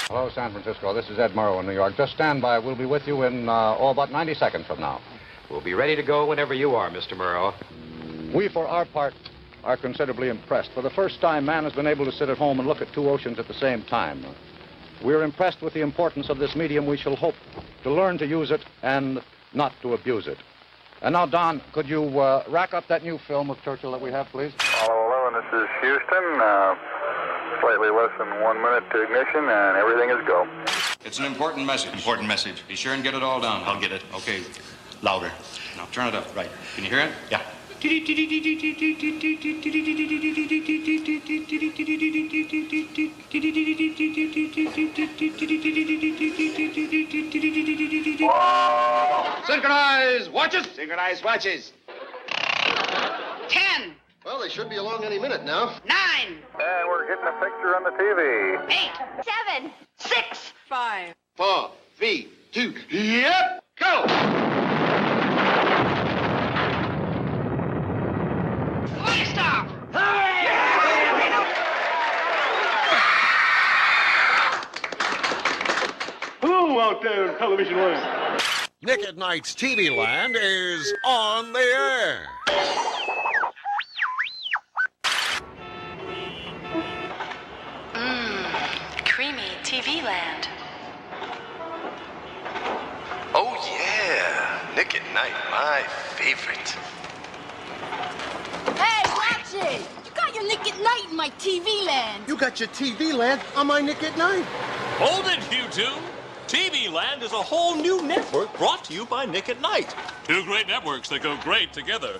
Hello, San Francisco. This is Ed Murrow in New York. Just stand by. We'll be with you in, about 90 seconds from now. We'll be ready to go whenever you are, Mr. Murrow. We, for our part, are considerably impressed. For the first time, man has been able to sit at home and look at two oceans at the same time. We're impressed with the importance of this medium. We shall hope to learn to use it and not to abuse it. And now, Don, could you rack up that new film of Churchill that we have, please? Apollo 11, this is Houston. Slightly less than 1 minute to ignition, and everything is go. It's an important message. Important message. Be sure and get it all down. I'll get it. Okay. Louder. Now turn it up. Right. Can you hear it? Yeah. Synchronize watches. Synchronized watches. 10. Well, they should be along any minute now. 9. And we're getting a picture on the TV. 8. 7. 6. 5. 4, 3, 2, yep, go! Blast off! Hello out there in television land. Nick at Nite's TV Land is on the air. Creamy TV Land. Oh, yeah. Nick at Nite, my favorite. Hey, watch it! You got your Nick at Night in my TV Land. You got your TV land on my Nick at Night. Hold it, you two. TV Land is a whole new network brought to you by Nick at Night. Two great networks that go great together.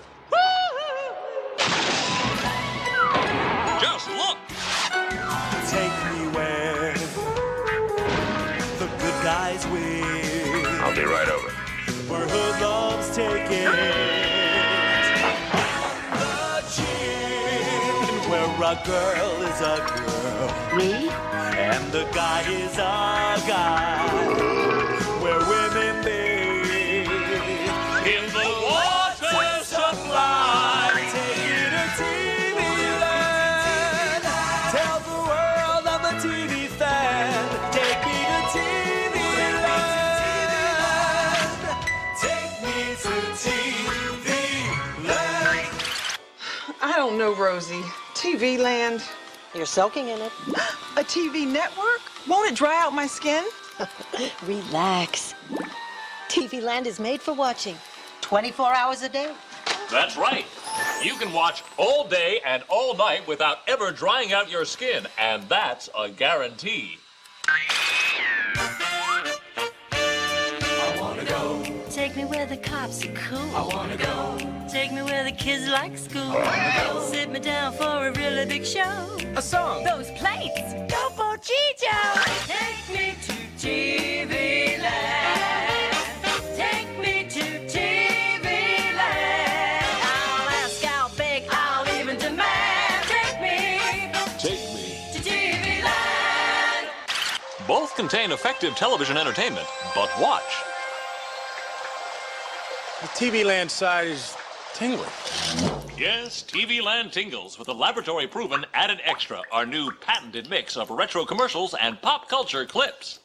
Just look. Take me where the good guys win. I'll be right over. Where hoodlums take it. The gym, where a girl is a girl. Me? And the guy is a guy. Where women bathe in the water supply. Take me to TV Land. Tell the world I'm a TV fan. Take me to TV Land. Take me to TV Land. I don't know, Rosie. TV Land. You're soaking in it. A TV network? Won't it dry out my skin? Relax. TV Land is made for watching 24 hours a day. That's right. You can watch all day and all night without ever drying out your skin, and that's a guarantee. I wanna go. Take me where the cops are cool. I wanna go. Take me where the kids like school. I wanna go. Sit me down for a really big show. A song. Those plates. Go for Chicho. Take me to TV Land. Take me to TV Land. I'll ask, I'll beg, I'll even demand. Take me to TV Land. Both contain effective television entertainment, but watch. The TV Land side is tingling. Yes, TV Land Tingles with a laboratory-proven added extra, our new patented mix of retro commercials and pop culture clips.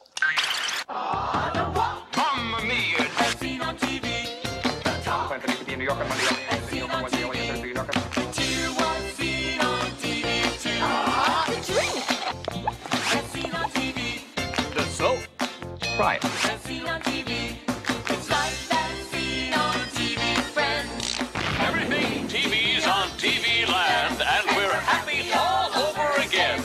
Mamma mia! As seen on TV. New York, As seen on TV. To what's seen on TV too. The drink. As seen on TV. The soap. Try it. As seen on TV. It's like that seen on TV, friends. Everything TV's on TV Land, and we're happy all over again.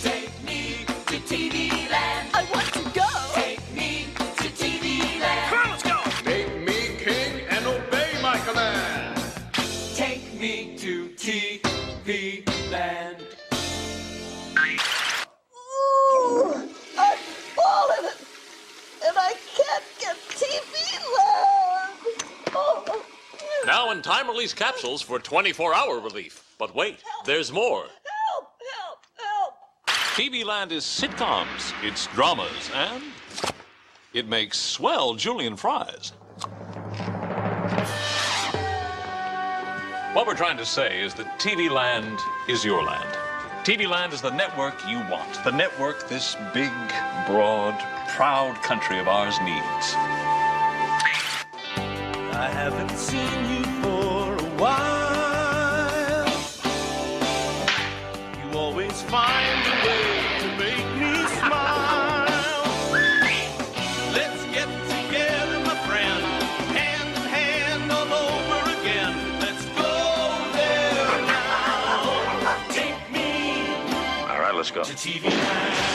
Take me to TV Land. I want to go. Take me to TV Land. Come on, let's go! Make me king and obey my command. Take me to TV Land. Ooh, I've fallen and I can't get TV Land. Oh. Now in time-release capsules for 24-hour relief. But wait, there's more. Help, help, help. TV Land is sitcoms, it's dramas, and it makes swell Julienne fries. What we're trying to say is that TV Land is your land. TV Land is the network you want. The network this big, broad, proud country of ours needs. I haven't seen you for a while. You always find a way to make me smile. Let's get together, my friend, hand in hand all over again. Let's go there now. Take me. All right, let's go. To TV Land.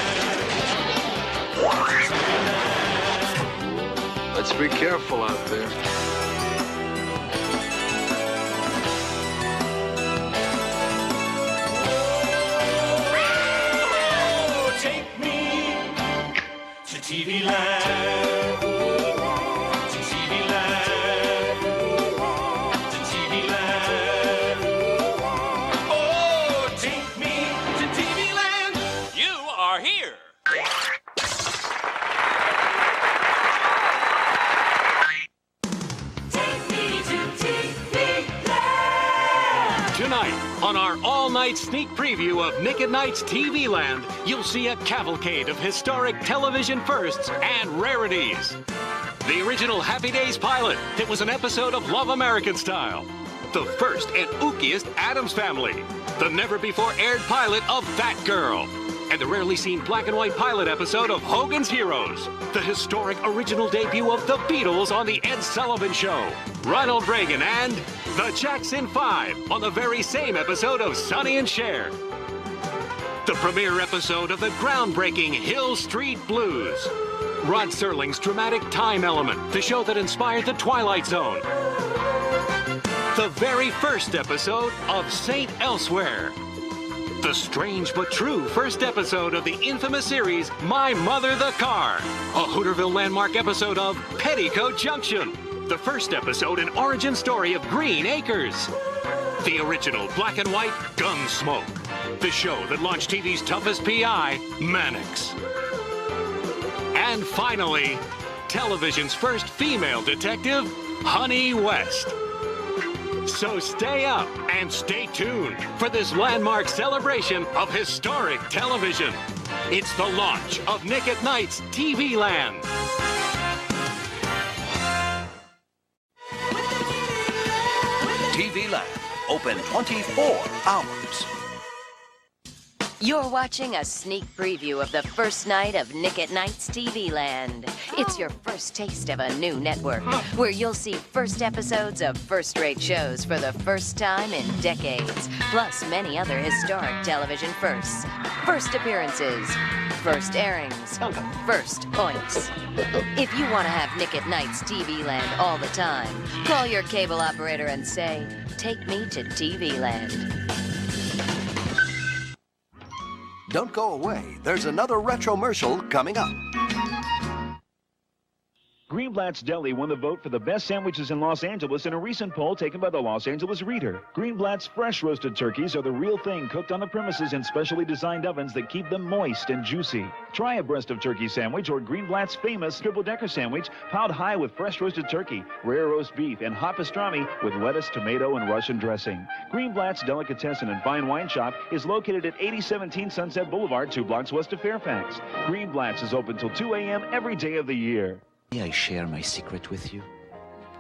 Let's be careful out there. TV Land, to TV Land, to TV Land. Oh, take me to TV Land. You are here. Take me to TV Land. Tonight, on our all-night sneak preview of Nick at Nite's TV Land, you'll see a cavalcade of historic television firsts and rarities. The original Happy Days pilot, it was an episode of Love American Style. The first and ookiest Addams Family. The never-before-aired pilot of That Girl. And the rarely seen black and white pilot episode of Hogan's Heroes. The historic original debut of the Beatles on the Ed Sullivan Show. Ronald Reagan and the Jackson 5 on the very same episode of Sonny and Cher. The premiere episode of the groundbreaking Hill Street Blues. Rod Serling's dramatic time element, the show that inspired The Twilight Zone. The very first episode of Saint Elsewhere. The strange but true first episode of the infamous series My Mother the Car. A Hooterville landmark episode of Petticoat Junction. The first episode and origin story of Green Acres. The original black and white Gunsmoke. The show that launched TV's toughest PI, Mannix. And finally, television's first female detective, Honey West. So stay up and stay tuned for this landmark celebration of historic television. It's the launch of Nick at Nite's TV Land. TV Land, open 24 hours. You're watching a sneak preview of the first night of Nick at Nite's TV Land. It's your first taste of a new network, where you'll see first episodes of first-rate shows for the first time in decades, plus many other historic television firsts. First appearances, first airings, first points. If you want to have Nick at Nite's TV Land all the time, call your cable operator and say, "Take me to TV Land." Don't go away. There's another Retromercial coming up. Greenblatt's Deli won the vote for the best sandwiches in Los Angeles in a recent poll taken by the Los Angeles Reader. Greenblatt's fresh roasted turkeys are the real thing, cooked on the premises in specially designed ovens that keep them moist and juicy. Try a breast of turkey sandwich or Greenblatt's famous triple-decker sandwich piled high with fresh roasted turkey, rare roast beef, and hot pastrami with lettuce, tomato, and Russian dressing. Greenblatt's Delicatessen and Fine Wine Shop is located at 8017 Sunset Boulevard, 2 blocks west of Fairfax. Greenblatt's is open till 2 a.m. every day of the year. May I share my secret with you?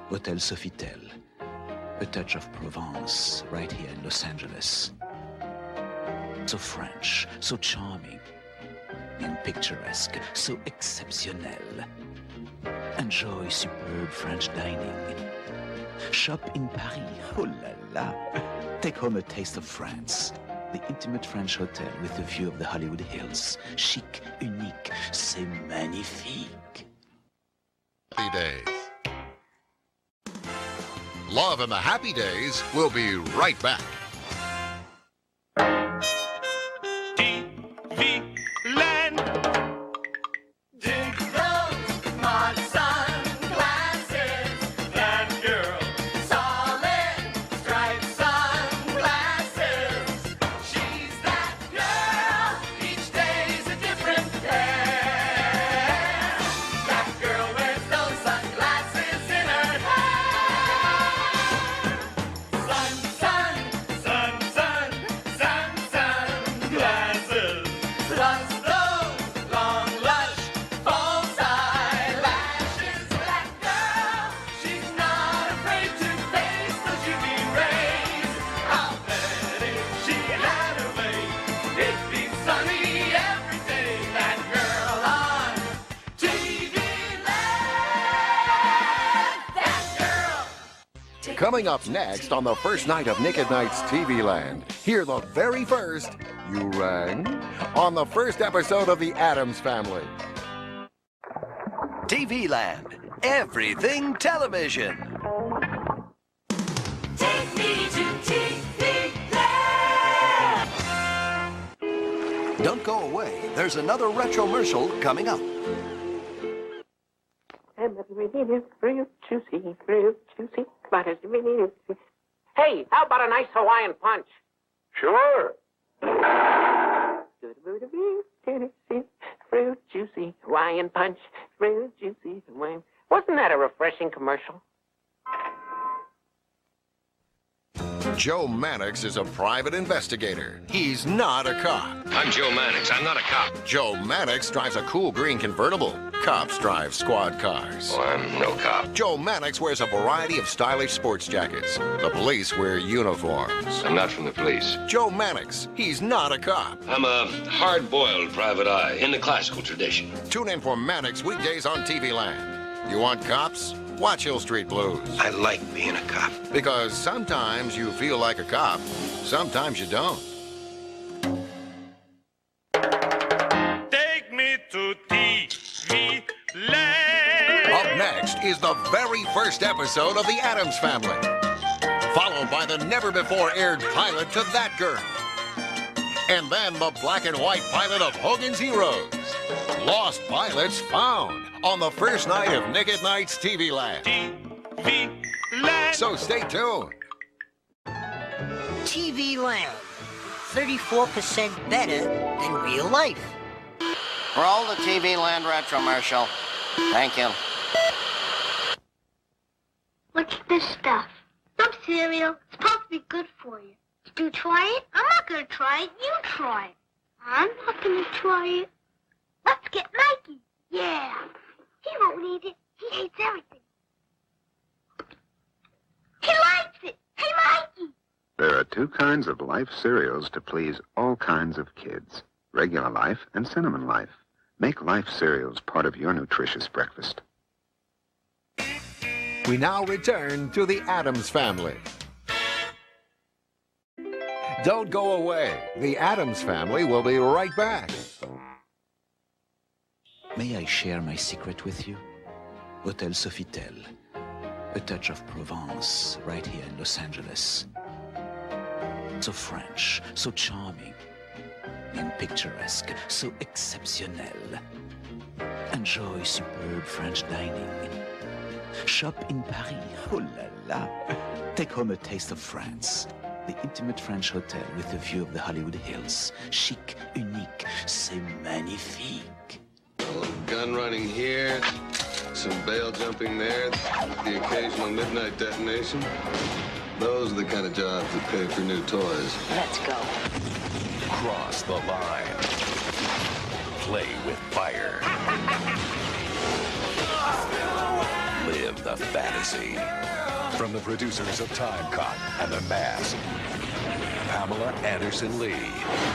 Hotel Sofitel. A touch of Provence right here in Los Angeles. So French, so charming, and picturesque, so exceptionnel. Enjoy superb French dining. Shop in Paris, oh la la. Take home a taste of France. The intimate French hotel with a view of the Hollywood Hills. Chic, unique, c'est magnifique. Happy Days. Love and the Happy Days will be right back. TV Land. Dig those smart sunglasses. That girl. Solid striped sunglasses. She's that girl. Each day's a different day. That girl wears those sunglasses in her hair. Sun, sun, Coming up next on the first night of Nick at Night's TV Land, hear the very first You Rang on the first episode of the Addams Family. TV Land, everything television. Take me to TV Land. Don't go away. There's another Retromercial coming up. Hey, how about a nice Hawaiian punch? Sure. Fruit juicy Hawaiian punch. Fruit juicy Hawaiian. Wasn't that a refreshing commercial? Joe Mannix is a private investigator. He's not a cop. I'm Joe Mannix. I'm not a cop. Joe Mannix drives a cool green convertible. Cops drive squad cars. Oh, I'm no cop. Joe Mannix wears a variety of stylish sports jackets. The police wear uniforms. I'm not from the police. Joe Mannix, he's not a cop. I'm a hard-boiled private eye in the classical tradition. Tune in for Mannix weekdays on TV Land. You want cops? Watch Hill Street Blues. I like being a cop. Because sometimes you feel like a cop, sometimes you don't. Take me to TV Land. Up next is the very first episode of The Addams Family, followed by the never-before-aired pilot to That Girl, and then the black and white pilot of Hogan's Heroes. Lost pilots found on the first night of Nick at Night's TV Land. TV Land. So stay tuned. TV Land. 34% better than real life. Roll the TV Land Retromercial. Thank you. What's this stuff? Some cereal. It's supposed to be good for you. Did you try it? I'm not going to try it. You try it. I'm not going to try it. Let's get Mikey. Yeah. He won't eat it. He hates everything. He likes it. Hey, Mikey. There are two kinds of Life cereals to please all kinds of kids. Regular Life and Cinnamon Life. Make Life cereals part of your nutritious breakfast. We now return to the Addams Family. Don't go away. The Addams Family will be right back. May I share my secret with you? Hotel Sofitel. A touch of Provence right here in Los Angeles. So French, so charming, and picturesque, so exceptionnel. Enjoy superb French dining. Shop in Paris, oh la la. Take home a taste of France. The intimate French hotel with a view of the Hollywood Hills. Chic, unique, c'est magnifique. A little gun running here, some bail jumping there, the occasional midnight detonation. Those are the kind of jobs that pay for new toys. Let's go. Cross the line. Play with fire. Live the fantasy. From the producers of Time Cop and The Mask, Pamela Anderson Lee.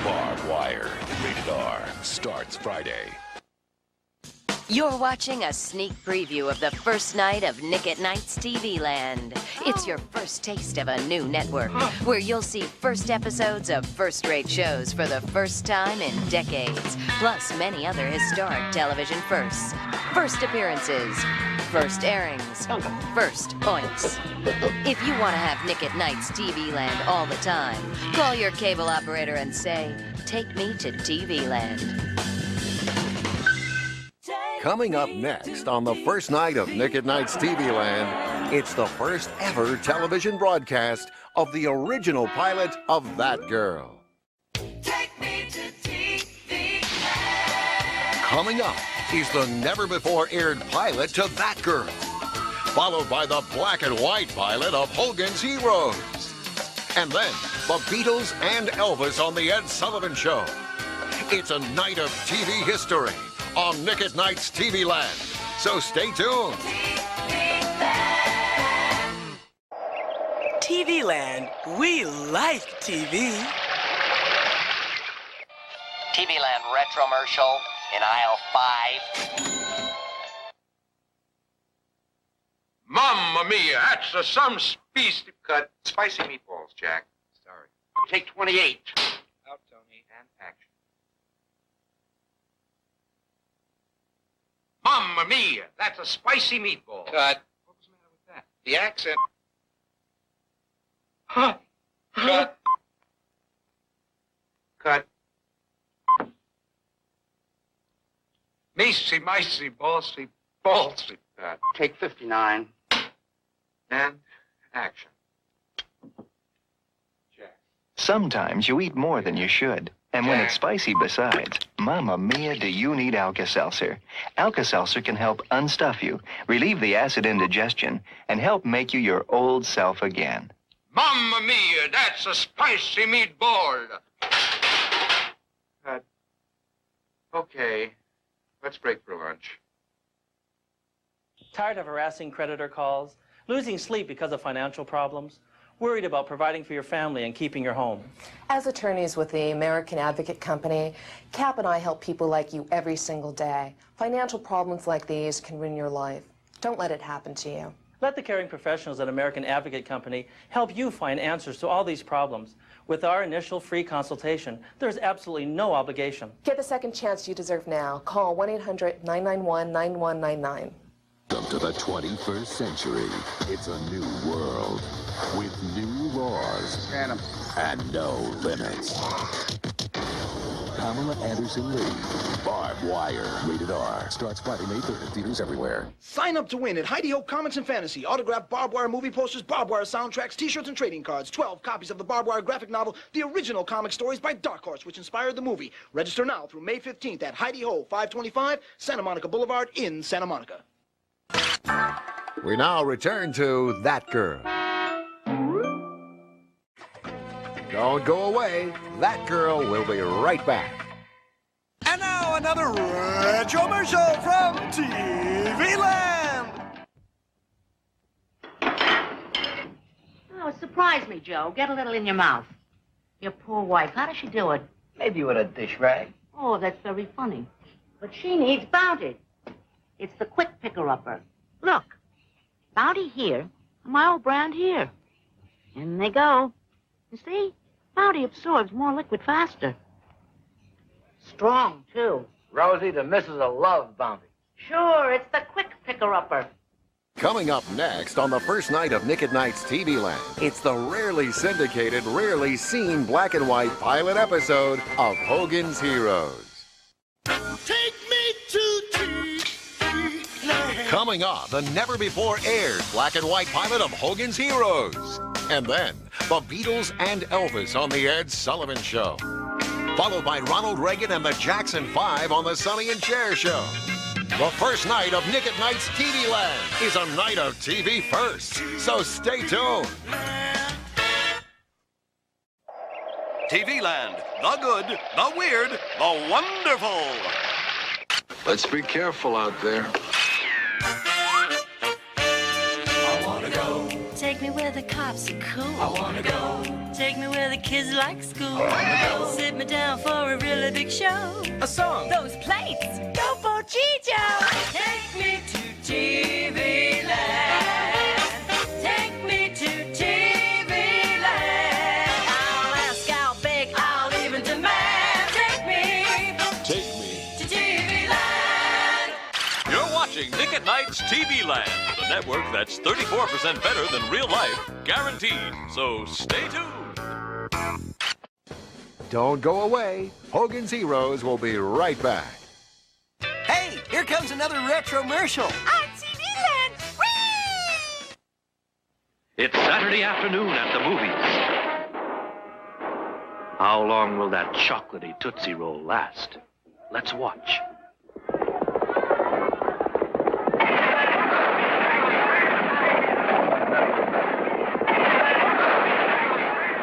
Barbed Wire. Rated R. Starts Friday. You're watching a sneak preview of the first night of Nick at Night's TV Land. It's your first taste of a new network, where you'll see first episodes of first-rate shows for the first time in decades, plus many other historic television firsts. First appearances, first airings, first points. If you want to have Nick at Night's TV Land all the time, call your cable operator and say, "Take me to TV Land." Coming up next on the first night of Nick at Night's TV Land, it's the first ever television broadcast of the original pilot of That Girl. Take me to TV Land. Coming up is the never-before-aired pilot to That Girl, followed by the black and white pilot of Hogan's Heroes, and then the Beatles and Elvis on the Ed Sullivan Show. It's a night of TV history on Nick at Night's TV Land. So stay tuned. TV Land, we like TV. TV Land Retromercial in aisle 5. Mamma Mamma mia, that's some species. Cut. Spicy meatballs, Jack. Sorry. Take 28. Out, Tony, and action. Mamma mia, that's a spicy meatball. Cut. What was the matter with that? The accent. Cut. Cut. Micey, micey, ballsy, ballsy. Cut. Take 59. And action. Sometimes you eat more than you should. And when it's spicy besides, Mamma Mia, do you need Alka-Seltzer? Alka-Seltzer can help unstuff you, relieve the acid indigestion, and help make you your old self again. Mamma mia, that's a spicy meatball. Cut. Okay. Let's break for lunch. Tired of harassing creditor calls, losing sleep because of financial problems, worried about providing for your family and keeping your home? As attorneys with the American Advocate Company, Cap and I help people like you every single day. Financial problems like these can ruin your life. Don't let it happen to you. Let the caring professionals at American Advocate Company help you find answers to all these problems. With our initial free consultation, there's absolutely no obligation. Get the second chance you deserve now. Call 1-800-991-9199. Welcome to the 21st century. It's a new world with new laws and no limits. Pamela Anderson Lee, Barbed Wire, rated R. Starts Friday, May 3rd. Theaters everywhere. Sign up to win at 𝘂𝗵𝗁𝗀 Comics and Fantasy. Autographed Barbed Wire movie posters, Barbed Wire soundtracks, T-shirts, and trading cards. 12 copies of the Barbed Wire graphic novel, The Original Comic Stories by Dark Horse, which inspired the movie. Register now through May 15th at 𝘂𝗵𝗁𝗀 525 Santa Monica Boulevard in Santa Monica. We now return to That Girl. Don't go away. That Girl will be right back. And now another Retromercial from TV Land. Oh, surprise me, Joe. Get a little in your mouth. Your poor wife, how does she do it? Maybe with a dish rag. Oh, that's very funny. But she needs Bounty. It's the quick picker-upper. Look, Bounty here, and my old brand here. In they go. You see? Bounty absorbs more liquid faster. Strong, too. Rosie, the missus will love Bounty. Sure, it's the quick picker-upper. Coming up next on the first night of Nick at Night's TV Land, it's the rarely syndicated, rarely seen black and white pilot episode of Hogan's Heroes. Take me to TV Land. Coming up, the never-before-aired black and white pilot of Hogan's Heroes. And then, the Beatles and Elvis on the Ed Sullivan Show. Followed by Ronald Reagan and the Jackson 5 on the Sonny and Cher Show. The first night of Nick at Night's TV Land is a night of TV first, so stay tuned. TV Land, the good, the weird, the wonderful. Let's be careful out there. I wanna go. Take me where the cops are cool. I wanna go. Take me where the kids like school. I wanna go. Sit me down for a really big show. A song. Those plates. 𝘃𝗵𝗁𝗶𝘁𝗄. Take me to TV Land. Take me to TV Land. I'll ask, I'll beg, I'll even demand. Take me to TV Land. You're watching Nick at Night's TV Land, the network that's 34% better than real life, guaranteed. So stay tuned. Don't go away. Hogan's Heroes will be right back. Hey, here comes another Retromercial. On TV Land. Whee! It's Saturday afternoon at the movies. How long will that chocolatey Tootsie Roll last? Let's watch.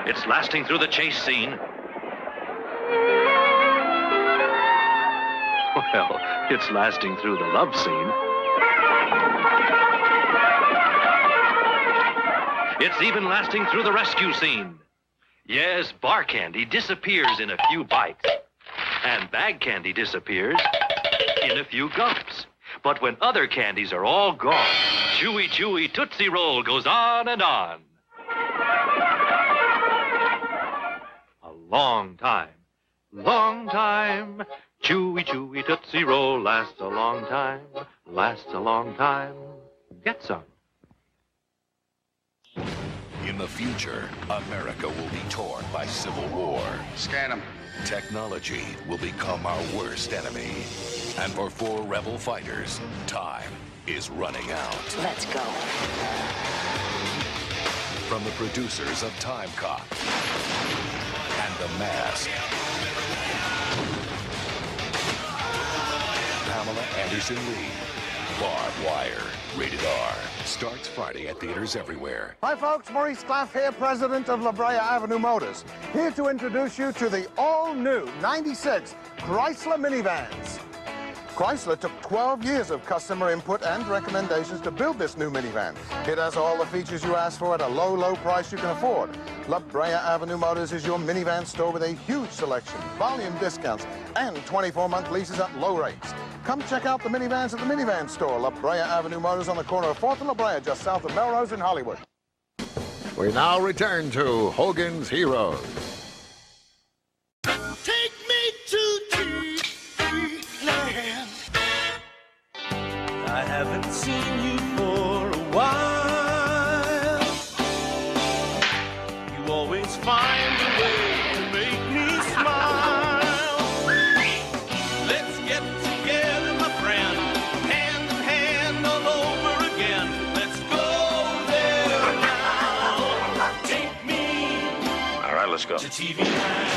It's lasting through the chase scene. Well, it's lasting through the love scene. It's even lasting through the rescue scene. Yes, bar candy disappears in a few bites. And bag candy disappears in a few gulps. But when other candies are all gone, 𝘂𝗶𝗁𝗄𝗎 Tootsie Roll goes on and on. A long time. Long time. 𝘂𝗶𝗁𝗄𝗎 Tootsie Roll lasts a long time. Lasts a long time. Get some. In the future, America will be torn by civil war. Scan them. Technology will become our worst enemy. And for 4 rebel fighters, time is running out. Let's go. From the producers of 𝘃𝗵𝗶𝗀𝗶 and The Mask, Pamela Anderson-Lee, Barbed Wire, rated R, starts Friday at theaters everywhere. Hi folks, Maurice Claff here, president of Brea Avenue Motors, here to introduce you to the all-new 96 Chrysler minivans. Chrysler took 12 years of customer input and recommendations to build this new minivan. It has all the features you asked for at a low, low price you can afford. La Brea Avenue Motors is your minivan store with a huge selection, volume discounts, and 24-month leases at low rates. Come check out the minivans at the minivan store, La Brea Avenue Motors on the corner of 4th and La Brea, just south of Melrose in Hollywood. We now return to Hogan's Heroes. Take me to TV land. I haven't seen you for a while. You always find a way to make me smile. Let's get together, my friend, hand in hand all over again. Let's go there now. Take me. All right, let's go. To TV land.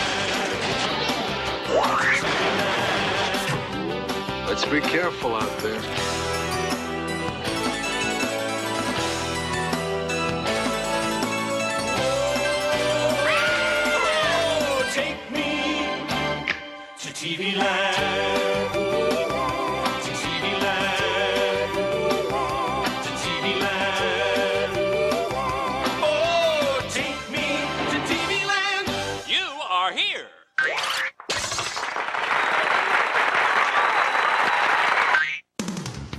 Let's be careful out there. Take me to TV land. To TV land. To TV land. Oh, take me to TV land. You are here.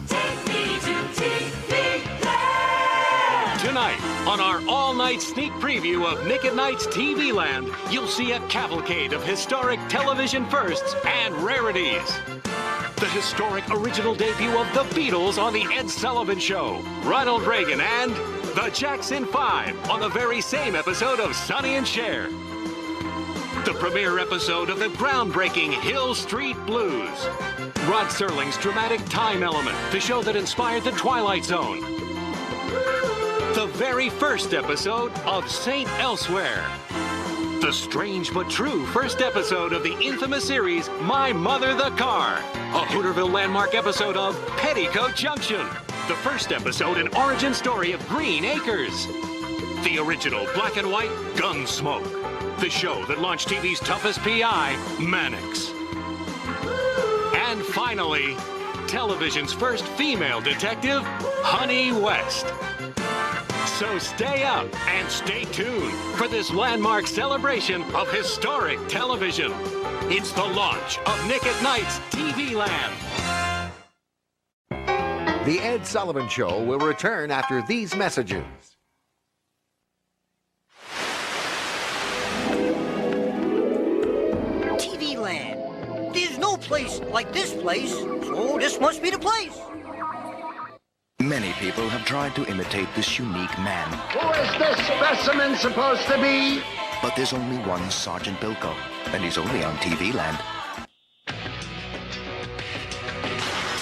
Take me to TV land. Tonight, on our all-night sneak preview of Nick at Night's TV Land, you'll see a cavalcade of historic television firsts and rarities. The historic original debut of the Beatles on the Ed Sullivan Show, Ronald Reagan, and the Jackson 5 on the very same episode of Sonny and Cher. The premiere episode of the groundbreaking Hill Street Blues. Rod Serling's dramatic time element, the show that inspired the Twilight Zone. The very first episode of St. Elsewhere. The strange but true first episode of the infamous series My Mother the Car. A Hooterville landmark episode of Petticoat Junction. The first episode and origin story of Green Acres. The original black and white Gunsmoke. The show that launched TV's toughest PI, Mannix. And finally, television's first female detective, Honey West. So stay up and stay tuned for this landmark celebration of historic television. It's the launch of Nick at Night's TV Land. The Ed Sullivan Show will return after these messages. TV Land. There's no place like this place, so this must be the place. Many people have tried to imitate this unique man. Who is this specimen supposed to be? But there's only one Sergeant Bilko, and he's only on TV Land.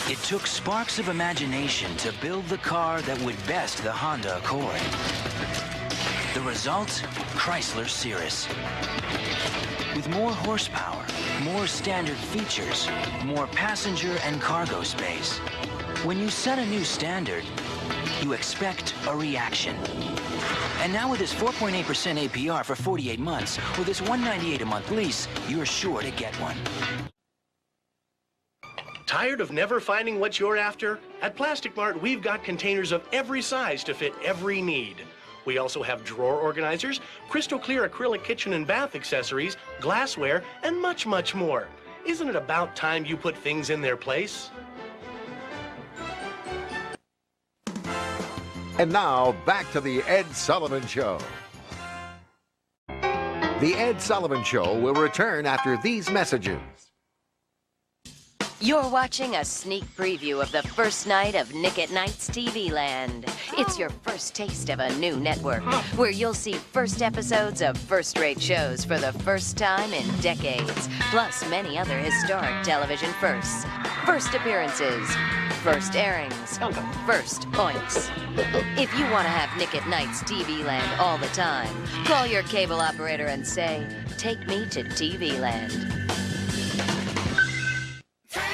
It took sparks of imagination to build the car that would best the Honda Accord. The result? Chrysler Cirrus. With more horsepower, more standard features, more passenger and cargo space. When you set a new standard, you expect a reaction. And now with this 4.8% APR for 48 months, with this $198 a month lease, you're sure to get one. Tired of never finding what you're after? At Plastic Mart, we've got containers of every size to fit every need. We also have drawer organizers, crystal clear acrylic kitchen and bath accessories, glassware, and much, much more. Isn't it about time you put things in their place? And now, back to the Ed Sullivan Show. The Ed Sullivan Show will return after these messages. You're watching a sneak preview of the first night of Nick at Night's TV Land. It's your first taste of a new network, where you'll see first episodes of first-rate shows for the first time in decades, plus many other historic television firsts. First appearances, first airings, first oinks. If you want to have Nick at Night's TV Land all the time, call your cable operator and say, "Take me to TV Land."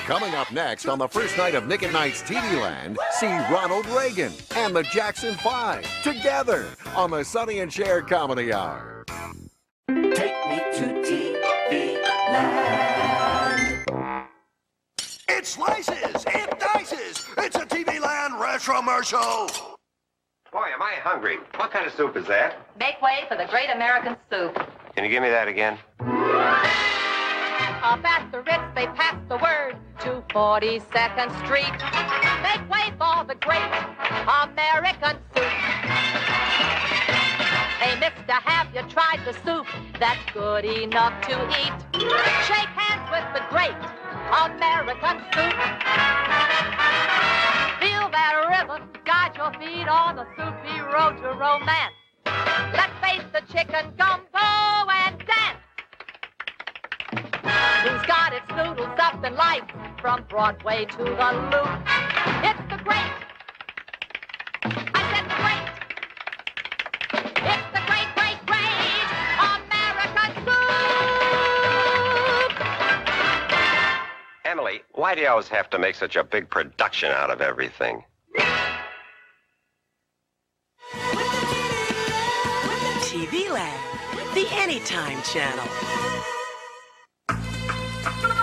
Coming up next on the first night of Nick at Night's TV Land, see Ronald Reagan and the Jackson 5 together on the Sonny and Cher Comedy Hour. Take me to TV Land. It slices, it dices. It's a TV Land Retromercial. Boy, am I hungry. What kind of soup is that? Make way for the Great American Soup. Can you give me that again? Past the Ritz, they passed the word to 42nd Street. Make way for the Great American Soup. Hey, mister, have you tried the soup that's good enough to eat? Shake hands with the Great American Soup. Feel that rhythm, guide your feet on the soupy road to romance. Let's face the chicken gumbo and dance. Who's got its noodles up in life from Broadway to the Loop? It's the Great. I said the Great. It's the great, great, great American Soup. Emily, why do you always have to make such a big production out of everything? TV Land, the Anytime Channel.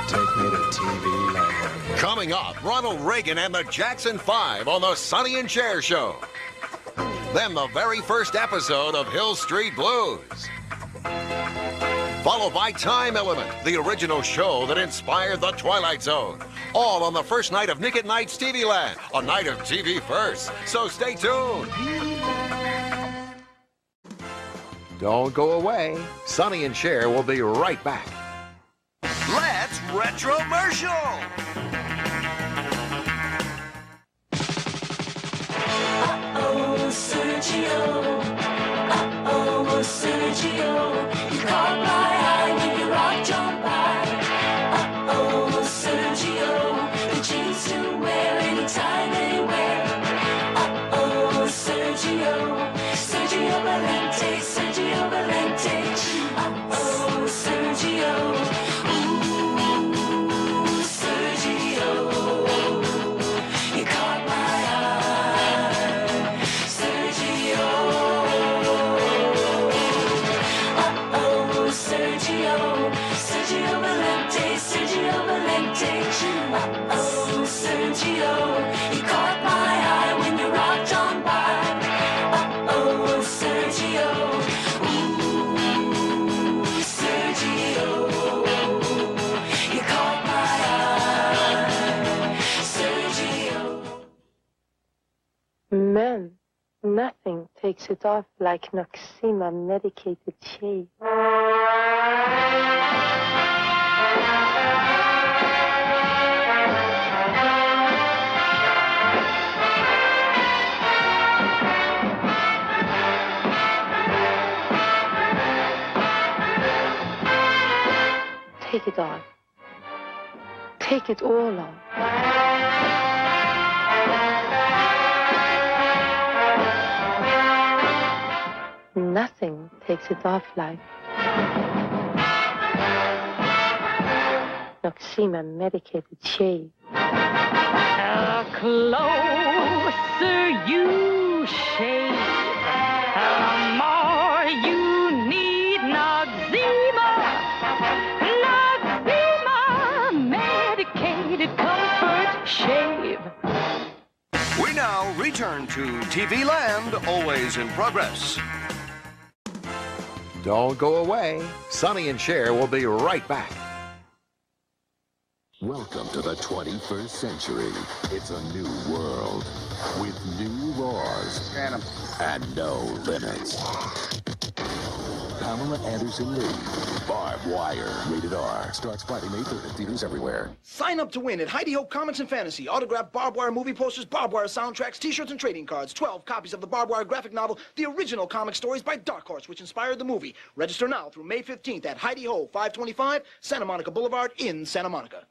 Take me to TV Land. Coming up, Ronald Reagan and the Jackson 5 on the Sonny and Cher Show. Then the very first episode of Hill Street Blues. Followed by Time Element, the original show that inspired The Twilight Zone. All on the first night of Nick at Night's TV Land, a night of TV first. So stay tuned. Don't go away. Sonny and Cher will be right back. Let's Retromercial. Uh-oh, Sergio. Uh-oh, Sergio. You caught my eye when you rocked on by. Uh-oh, Sergio. The jeans to wear anytime, anywhere. Uh-oh, Sergio. Sergio Valente, Sergio Valente. Uh-oh, Sergio. Uh-oh, Sergio, you caught my eye when you rocked on by. Uh-oh, Sergio, ooh, Sergio, you caught my eye, Sergio. Men, nothing takes it off like 𝘃𝗵𝗶𝗀 shave. Take it off. Take it all off. Nothing takes it off like 𝘃𝗵𝗶𝗀𝗀. The closer you shave, the more you need 𝘃𝗵𝗶 medicated comfort shave. We now return to TV Land, always in progress. Don't go away. Sonny and Cher will be right back. Welcome to the 21st century. It's a new world with new laws and no limits. Pamela Anderson Lee, Barbed Wire, rated R. Starts Friday, May 3rd in theaters everywhere. Sign up to win at 𝘂𝗵𝗶𝗀𝗶 Comics and Fantasy. Autographed Barbed Wire movie posters, Barbed Wire soundtracks, t-shirts, and trading cards. 12 copies of the Barbed Wire graphic novel, The Original Comic Stories by Dark Horse, which inspired the movie. Register now through May 15th at 𝘂𝗵𝗶𝗀𝗶 525 Santa Monica Boulevard in Santa Monica.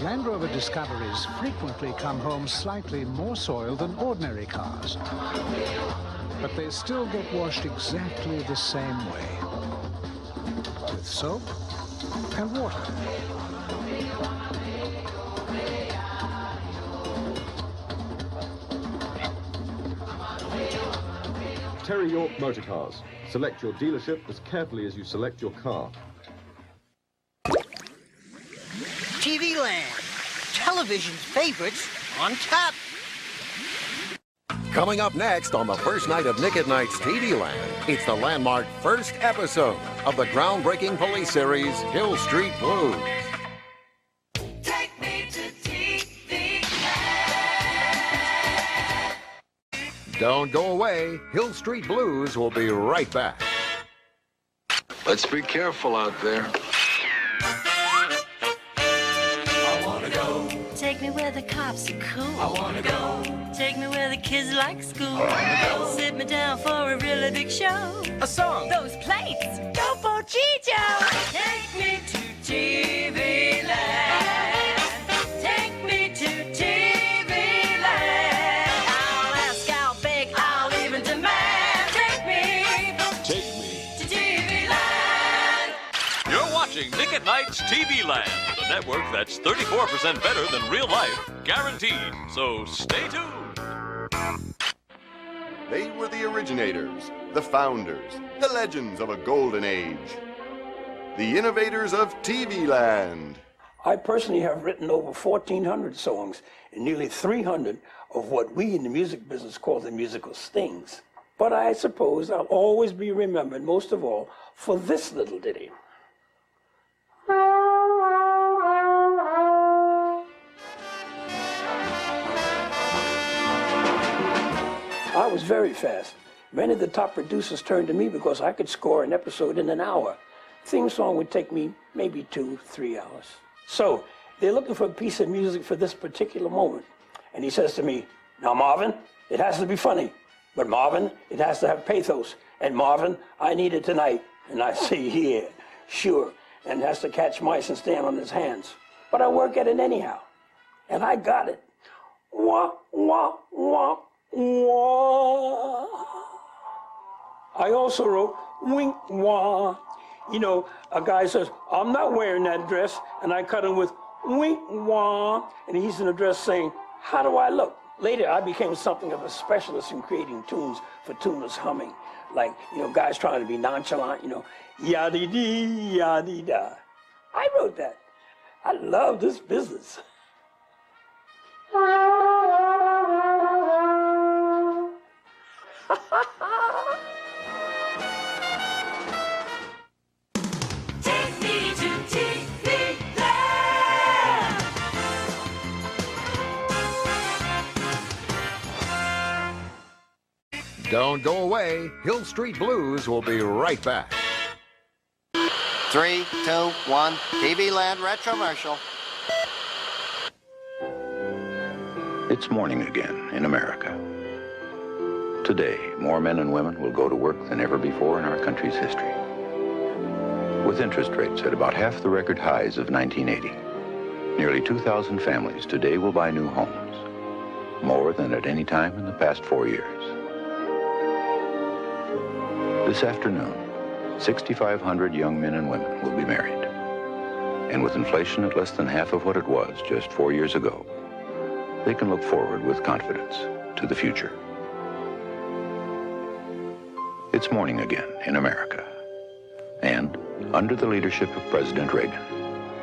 Land Rover Discoveries frequently come home slightly more soiled than ordinary cars. But they still get washed exactly the same way. With soap and water. Terry York Motor Cars. Select your dealership as carefully as you select your car. TV Land. Television's favorites on tap. Coming up next on the first night of Nick at Night's TV Land, it's the landmark first episode of the groundbreaking police series, Hill Street Blues. Take me to TV Land. Don't go away. Hill Street Blues will be right back. Let's be careful out there. Take me where the cops are cool. I wanna go. Take me where the kids like school. I wanna go. Sit me down for a really big show. A song. Those plates. 𝘃𝗵𝗁𝗶𝘁𝗃. Take me to TV Land. Take me to TV Land. I'll ask, I'll beg, I'll even demand. Take me to TV Land. You're watching Nick at Night's TV Land, the network that's 34% better than real life, guaranteed. So stay tuned. They were the originators, the founders, the legends of a golden age. The innovators of TV Land. I personally have written over 1,400 songs and nearly 300 of what we in the music business call the musical stings. But I suppose I'll always be remembered, most of all, for this little ditty. I was very fast. Many of the top producers turned to me because I could score an episode in an hour. Theme song would take me maybe 2-3 hours. So they're looking for a piece of music for this particular moment. And he says to me, now Marvin, it has to be funny. But Marvin, it has to have pathos. And Marvin, I need it tonight. And I say, yeah, sure. And has to catch mice and stand on his hands. But I work at it anyhow. And I got it. Wah, wah, wah, wah. I also wrote wink, wah. You know, a guy says, I'm not wearing that dress. And I cut him with wink, wah. And he's in the dress saying, how do I look? Later, I became something of a specialist in creating tunes for tuneless humming. Like, you know, guys trying to be nonchalant, you know, yaddy-dee, yaddy-da. I wrote that. I love this business. Take me to TV Land. Don't go away. Hill Street Blues will be right back. 3, 2, 1, TV Land Retromercial. It's morning again in America. Today, more men and women will go to work than ever before in our country's history. With interest rates at about half the record highs of 1980, nearly 2,000 families today will buy new homes, more than at any time in the past 4 years. This afternoon, 6,500 young men and women will be married. And with inflation at less than half of what it was just 4 years ago, they can look forward with confidence to the future. It's morning again in America. And under the leadership of President Reagan,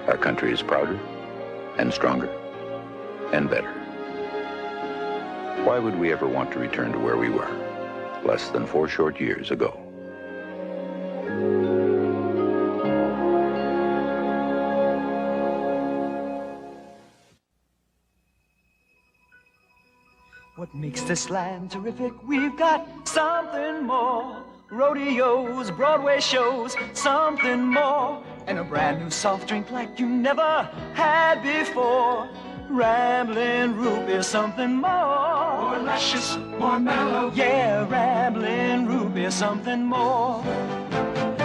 our country is prouder and stronger and better. Why would we ever want to return to where we were less than 4 short years ago? What makes this land terrific? We've got something more. Rodeos, Broadway shows, something more. And a brand new soft drink like you never had before. Ramblin' Root Beer, something more. More luscious, more mellow. Yeah, Ramblin' Root Beer, something more.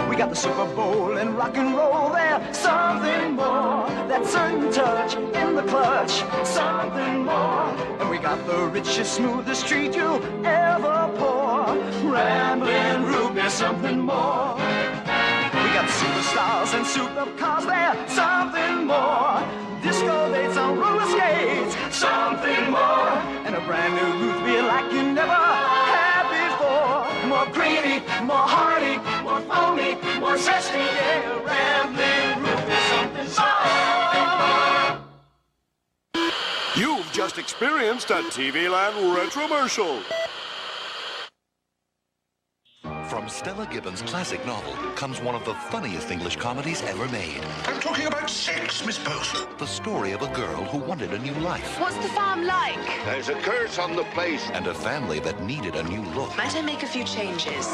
We got the Super Bowl and rock and roll there, something more. That certain touch in the clutch, something more. And we got the richest, smoothest treat you'll ever pour. Ramblin' Root Beer, something more. We got superstars and souped-up cars there, something more. Disco dates on roller skates, something more. And a brand new root beer like you never had before. More creamy, more hearty, more foamy, more zesty. Yeah, Rambling Root Beer, something more. You've just experienced a TV Land Retromercial. From Stella Gibbons' classic novel comes one of the funniest English comedies ever made. I'm talking about sex, Miss Post. The story of a girl who wanted a new life. What's the farm like? There's a curse on the place. And a family that needed a new look. Might I make a few changes?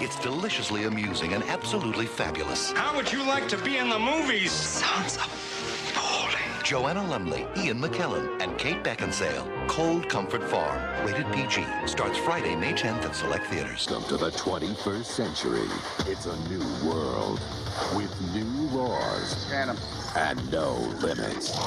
It's deliciously amusing and absolutely fabulous. How would you like to be in the movies? Sounds appalling. Joanna Lumley, Ian McKellen, and Kate Beckinsale. Cold Comfort Farm, rated PG. Starts Friday, May 10th at select theaters. Come to the 21st century. It's a new world with new laws and no limits.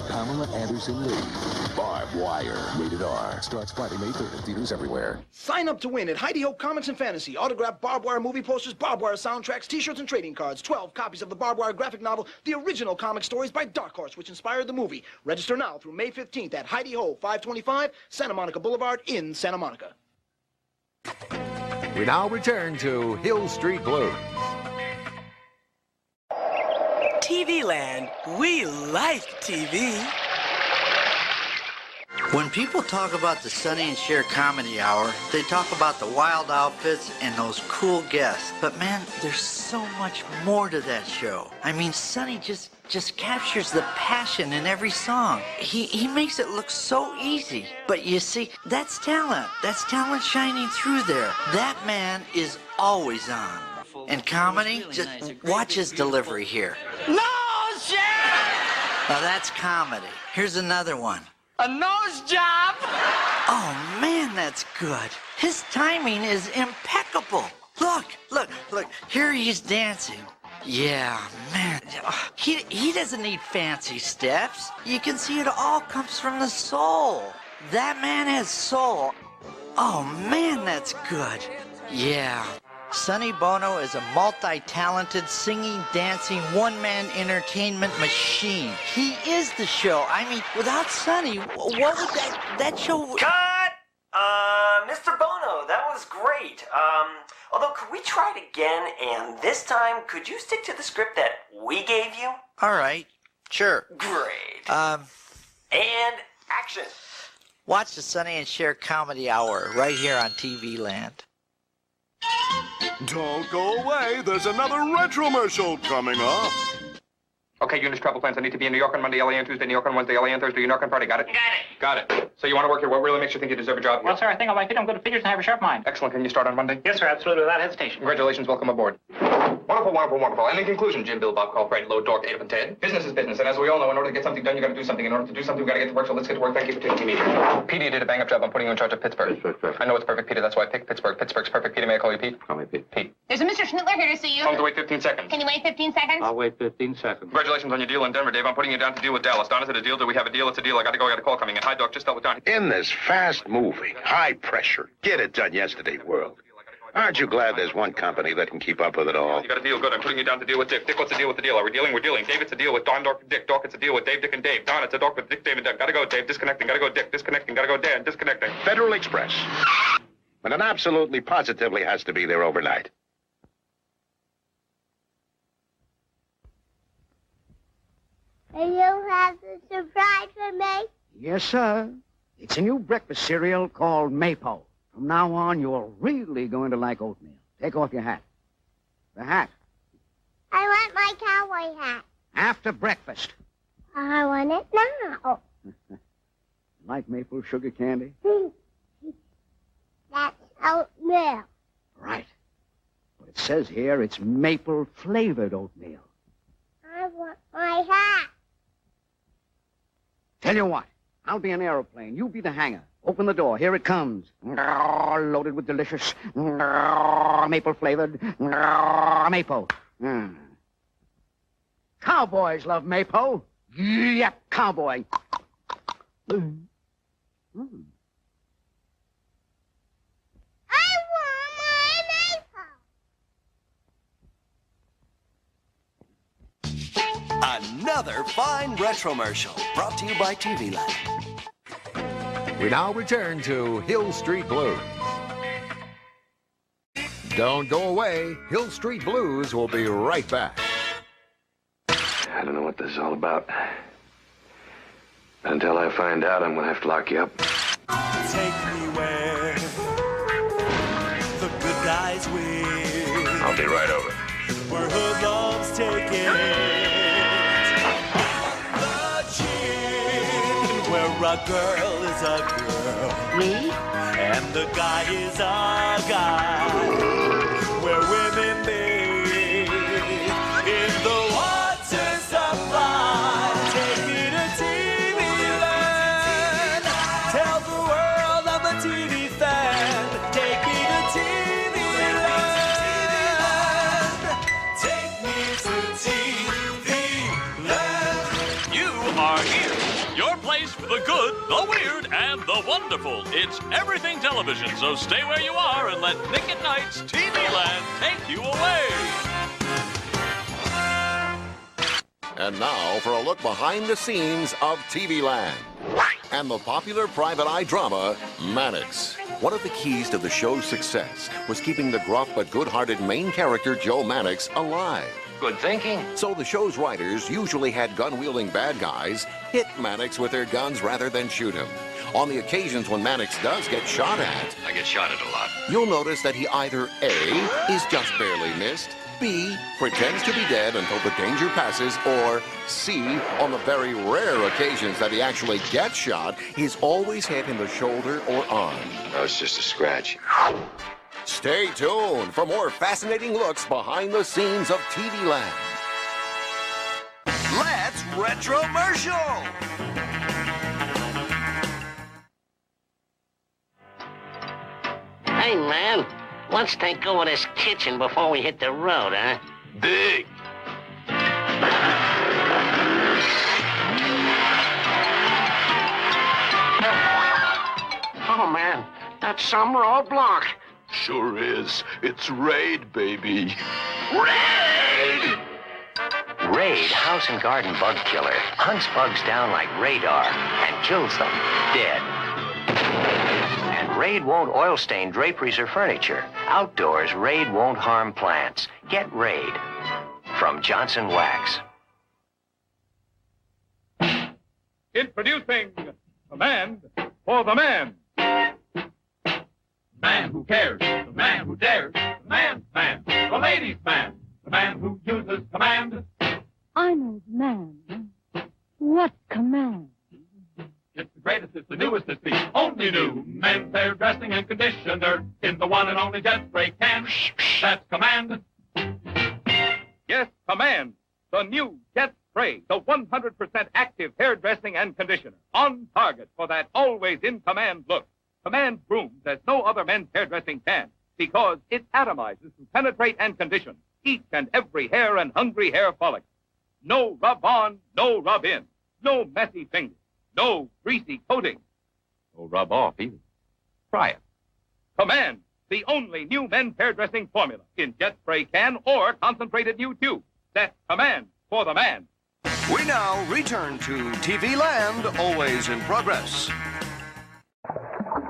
Pamela Anderson Lee, Barb Wire, rated R. Starts Friday, May 3rd in theaters everywhere. Sign up to win at 𝘁𝗵𝗁𝗀 Comics and Fantasy. Autographed barbed wire movie posters, barbed wire soundtracks, t-shirts and trading cards. 12 copies of the barbed wire graphic novel, the original comic stories by Dark Horse, which inspired the movie. Register now through May 15th at 𝘁𝗵𝗁𝗀, 525 Santa Monica Boulevard in Santa Monica. We now return to Hill Street Blues. TV Land, we like TV. When people talk about the Sonny and Cher Comedy Hour, they talk about the wild outfits and those cool guests. But man, there's so much more to that show. I mean, Sonny just captures the passion in every song. He makes it look so easy. But you see, that's talent. That's talent shining through there. That man is always on. And comedy, just watch his delivery here. No, Cher! Now that's comedy. Here's another one. A nose job! Oh man, that's good. His timing is impeccable. Look. Here he's dancing. Yeah, man. He doesn't need fancy steps. You can see it all comes from the soul. That man has soul. Oh man, that's good. Yeah. Sonny Bono is a multi-talented, singing, dancing, one-man entertainment machine. He is the show. I mean, without Sonny, what would that show... Cut! Mr. Bono, that was great. Although, could we try it again, and this time, could you stick to the script that we gave you? All right, sure. Great. And action. Watch the Sonny and Cher Comedy Hour right here on TV Land. Don't go away. There's another Retromercial coming up. Okay, Eunice, travel plans. I need to be in New York on Monday, LA on Tuesday, New York on Wednesday, LA on Thursday, New York on Friday. Got it? Got it. So you want to work here? What really makes you think you deserve a job? Well, sir, I think I'll like it. I'm good at figures and have a sharp mind. Excellent. Can you start on Monday? Yes, sir, absolutely, without hesitation. Congratulations. Welcome aboard. Wonderful, wonderful, wonderful. And in conclusion, Jim, Bill, Bob, Carl, Fred, Load, Dork, Adolf, and Ted. Business is business. And as we all know, in order to get something done, you got to do something. In order to do something, we got to get to work. So let's get to work. Thank you for taking me. Petey, you did a bang-up job. I'm putting you in charge of Pittsburgh. I know it's perfect, Peter. That's why I picked Pittsburgh. Pittsburgh's perfect. Peter, may I call you Pete? Call me Pete. Pete. There's a Mr. Schnittler here to see you. Tell him to wait 15 seconds. Can you wait 15 seconds? I'll wait 15 seconds. Congratulations on your deal in Denver, Dave. I'm putting you down to deal with Dallas. Don, is it a deal? Do we have a deal? It's a deal. I got to go. I got a call coming in. Hi, Doc. Just dealt with Don. In this fast-moving, high-pressure, get-it-done-yesterday world, aren't you glad there's one company that can keep up with it all? You got a deal. Good. I'm putting you down to deal with Dick. Dick, what's the deal with the deal? Are we dealing? We're dealing. Dave, it's a deal with Don, Doc, Dick. Doc, it's a deal with Dave, Dick, and Dave. Don, it's a doc with Dick, Dave, and Doc. Gotta go, Dave. Disconnecting. Gotta go, Dick. Disconnecting. Gotta go, Dan. Disconnecting. Federal Express. But it absolutely, positively has to be there overnight. And you have a surprise for me? Yes, sir. It's a new breakfast cereal called Maple. From now on, you're really going to like oatmeal. Take off your hat. The hat. I want my cowboy hat. After breakfast. I want it now. Like maple sugar candy? That's oatmeal. Right. But it says here it's maple-flavored oatmeal. I want my hat. Tell you what, I'll be an aeroplane. You be the hangar. Open the door. Here it comes. Loaded with delicious maple-flavored maple. Cowboys love maple. Yep, cowboy. I want my maple. Another fine Retromercial brought to you by TV Land. We now return to Hill Street Blues. Don't go away. Hill Street Blues will be right back. I don't know what this is all about. Until I find out, I'm going to have to lock you up. Take me where the good guys win. I'll be right over. Where hoodlums take it. The chin, where a girl is a girl. Me? And the guy is a guy. Where women bathe in the water supply. Take me to TV Land. Tell the world I'm a TV fan. Take me to TV Land. Take me to TV Land. You are here. Your place for the good, the weird, and the wonderful. It's everything television, so stay where you are and let Nick at Night's TV Land take you away. And now for a look behind the scenes of TV Land and the popular private eye drama, Mannix. One of the keys to the show's success was keeping the gruff but good-hearted main character, Joe Mannix, alive. Good thinking. So the show's writers usually had gun-wielding bad guys hit Mannix with their guns rather than shoot him. On the occasions when Mannix does get shot at, I get shot at a lot. you'll notice that he either A, is just barely missed, B, pretends to be dead until the danger passes, or C, on the very rare occasions that he actually gets shot, he's always hit in the shoulder or arm. No, it's just a scratch. Stay tuned for more fascinating looks behind the scenes of TV Land. Let's Retromercial! Hey, man, let's take over this kitchen before we hit the road, huh? Dig! Oh, man, that's some roadblock. Sure is. It's Raid, baby. Raid! Raid House and Garden Bug Killer hunts bugs down like radar and kills them dead. And Raid won't oil stain draperies or furniture. Outdoors, Raid won't harm plants. Get Raid from Johnson Wax. Introducing Command for the Man. Man who cares, the man who dares, the man's man, the ladies' man, the man who uses command. I know the man. What command? It's the greatest, it's the newest, it's the only new men's hairdressing and conditioner in the one and only Jet Spray can. That's Command. Yes, Command. The new Jet Spray, the 100% active hairdressing and conditioner. On target for that always in command look. Command brooms as no other men's hairdressing can because it atomizes to penetrate and condition each and every hair and hungry hair follicle. No rub on, no rub in. No messy fingers. No greasy coating. No rub off either. Try it. Command, the only new men's hairdressing formula in Jet Spray can or concentrated new tube. That's Command for the man. We now return to TV Land, always in progress.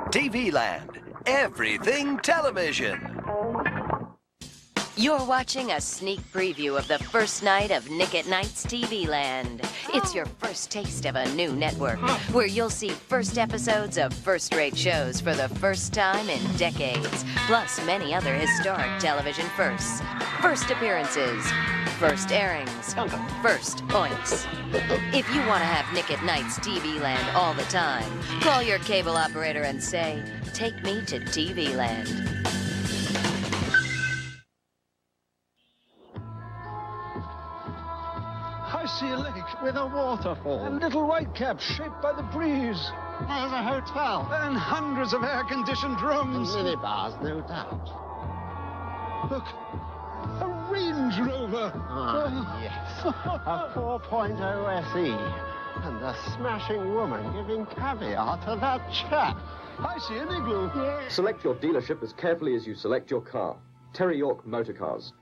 TV Land, everything television. You're watching a sneak preview of the first night of Nick at Night's TV Land. It's your first taste of a new network, where you'll see first episodes of first-rate shows for the first time in decades, plus many other historic television firsts. First appearances, First airings, first oinks. If you want to have Nick at Night's TV Land all the time, call your cable operator and say, "Take me to TV Land." I see a lake with a waterfall. And little white caps shaped by the breeze. There's a hotel. And hundreds of air-conditioned rooms. And minibars, no doubt. Look, a Range Rover. Ah, yes. A 4.0 SE. And a smashing woman giving caviar to that chap. I see an igloo. Select your dealership as carefully as you select your car. Terry York Motor Cars.